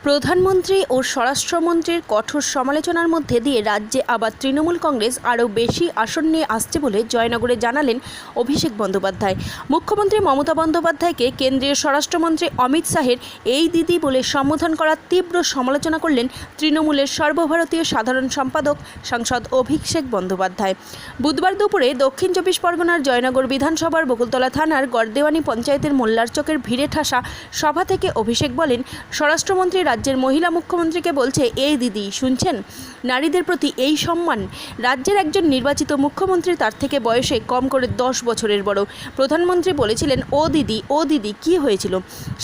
প্রধানমন্ত্রী ও স্বরাষ্ট্রমন্ত্রীর কঠোর সমালোচনার মধ্যে দিয়ে রাজ্যে আবার তৃণমূল কংগ্রেস আরও বেশি আসন নিয়ে আসছে বলে জয়নগরে জানালেন অভিষেক বন্দ্যোপাধ্যায়। মুখ্যমন্ত্রী মমতা বন্দ্যোপাধ্যায়কে কেন্দ্রীয় স্বরাষ্ট্রমন্ত্রী অমিত শাহের এই দিদি বলে সম্বোধন করার তীব্র সমালোচনা করলেন তৃণমূলের সর্বভারতীয় সাধারণ সম্পাদক সাংসদ অভিষেক বন্দ্যোপাধ্যায়। বুধবার দুপুরে দক্ষিণ চব্বিশ পরগনার জয়নগর বিধানসভার বকুলতলা থানার গড়দেওয়ানি পঞ্চায়েতের মোল্লার চকের ভিড়ে ঠাসা সভা থেকে অভিষেক বলেন, স্বরাষ্ট্রমন্ত্রী রাজ্যের মহিলা মুখ্যমন্ত্রীকে বলছে, এই দিদি শুনছেন, নারীদের প্রতি এই সম্মান। রাজ্যের একজন নির্বাচিত মুখ্যমন্ত্রী তার থেকে বয়সে কম করে 10 বছরের বড়। প্রধানমন্ত্রী বলেছিলেন, ও দিদি কি হয়েছিল?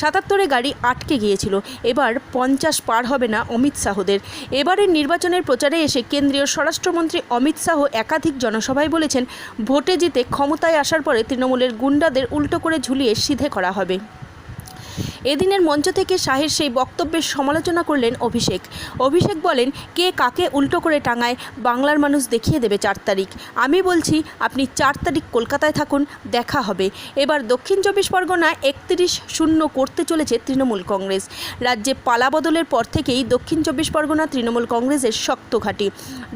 77-এ গাড়ি আটকে গিয়েছিল, এবার 50 পার হবে না অমিত শাহদের। এবারের নির্বাচনের প্রচারে এসে কেন্দ্রীয় স্বরাষ্ট্রমন্ত্রী অমিত শাহ একাধিক জনসভায় বলেছেন, ভোটে জিতে ক্ষমতায় আসার পরে তৃণমূলের গুন্ডাদের উল্টো করে ঝুলিয়ে সিধে করা হবে। এদিনের মঞ্চ থেকে শাহের সেই বক্তব্যের সমালোচনা করলেন অভিষেক বলেন, কে কাকে উল্টো করে টাঙায় বাংলার মানুষ দেখিয়ে দেবে 4 তারিখ। আমি বলছি, আপনি 4 তারিখ কলকাতায় থাকুন, দেখা হবে। এবার দক্ষিণ চব্বিশ পরগনায় 31-0 করতে চলেছে তৃণমূল কংগ্রেস। রাজ্যে পালাবদলের পর থেকেই দক্ষিণ চব্বিশ পরগনা তৃণমূল কংগ্রেসের শক্ত ঘাঁটি।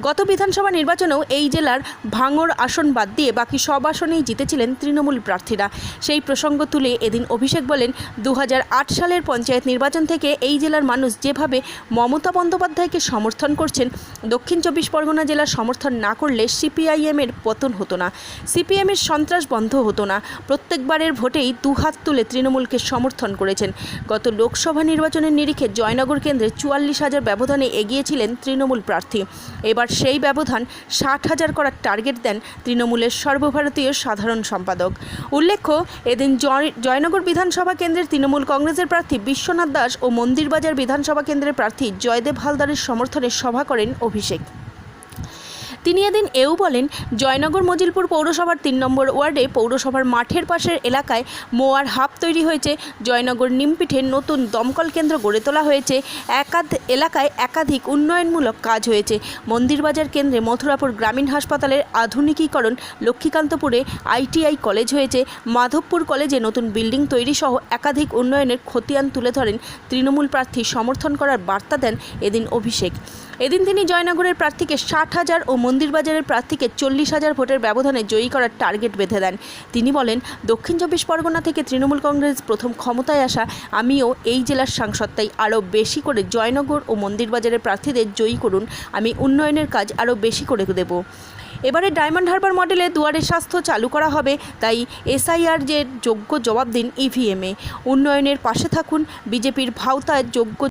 গত বিধানসভা নির্বাচনেও এই জেলার ভাঙড় আসন বাদ দিয়ে বাকি সব আসনেই জিতেছিলেন তৃণমূল প্রার্থীরা। সেই প্রসঙ্গ তুলে এদিন অভিষেক বলেন, 2008 সালের পঞ্চায়েত নির্বাচন থেকে এই জেলার মানুষ যেভাবে মমতা বন্দ্যোপাধ্যায়কে সমর্থন করছেন, দক্ষিণ চব্বিশ পরগনা জেলার সমর্থন না করলে সিপিআইএমের পতন হতো না, সিপিএমের সন্ত্রাস বন্ধ হতো না। প্রত্যেকবারের ভোটেই দুহাত তুলে তৃণমূলকে সমর্থন করেছেন। গত লোকসভা নির্বাচনের নিরিখে জয়নগর কেন্দ্রে 44,000 ব্যবধানে এগিয়েছিলেন তৃণমূল প্রার্থী। এবার সেই ব্যবধান 60,000 করার টার্গেট দেন তৃণমূলের সর্বভারতীয় সাধারণ সম্পাদক। উল্লেখ্য, এদিন জয়নগর বিধানসভা কেন্দ্রের তৃণমূল কংগ্রেসের প্রার্থী বিশ্বনাথ দাস ও মন্দিরবাজার বিধানসভা কেন্দ্রের প্রার্থী জয়দেব হালদারের সমর্থনে সভা করেন অভিষেক। তিনি এদিন এও বলেন, জয়নগর মজিলপুর পৌরসভার 3 নম্বর ওয়ার্ডে পৌরসভার মাঠের পাশের এলাকায় মোয়ার হাব তৈরি হয়েছে। জয়নগর নিমপিঠে নতুন দমকল কেন্দ্র গড়ে তোলা হয়েছে। এলাকায় একাধিক উন্নয়নমূলক কাজ হয়েছে। মন্দিরবাজার কেন্দ্রে মথুরাপুর গ্রামীণ হাসপাতালের আধুনিকীকরণ, লক্ষ্মীকান্তপুরে আইটিআই কলেজ হয়েছে, মাধবপুর কলেজে নতুন বিল্ডিং তৈরি সহ একাধিক উন্নয়নের খতিয়ান তুলে ধরেন। তৃণমূল প্রার্থী সমর্থন করার বার্তা দেন এদিন অভিষেক। এদিন তিনি জয়নগরের প্রার্থীকে 60,000 ও মন্দিরবাজারের প্রার্থীকে 40,000 ভোটের ব্যবধানে জয়ী করার টার্গেট বেঁধে দেন। তিনি বলেন, দক্ষিণ চব্বিশ পরগনা থেকে তৃণমূল কংগ্রেস প্রথম ক্ষমতায় আসা, আমিও এই জেলার সাংসদ, তাই আরও বেশি করে জয়নগর ও মন্দিরবাজারের প্রার্থীদের জয়ী করুন, আমি উন্নয়নের কাজ আরও বেশি করে দেব। এবারে ডায়মন্ড হারবার মডেলে দুয়ারে স্বাস্থ্য চালু করা হবে, তাই এসআইআর যে যোগ্য জবাব দিন ইভিএমে। উন্নয়নের পাশে থাকুন, বিজেপির ভাওতায় যোগ্য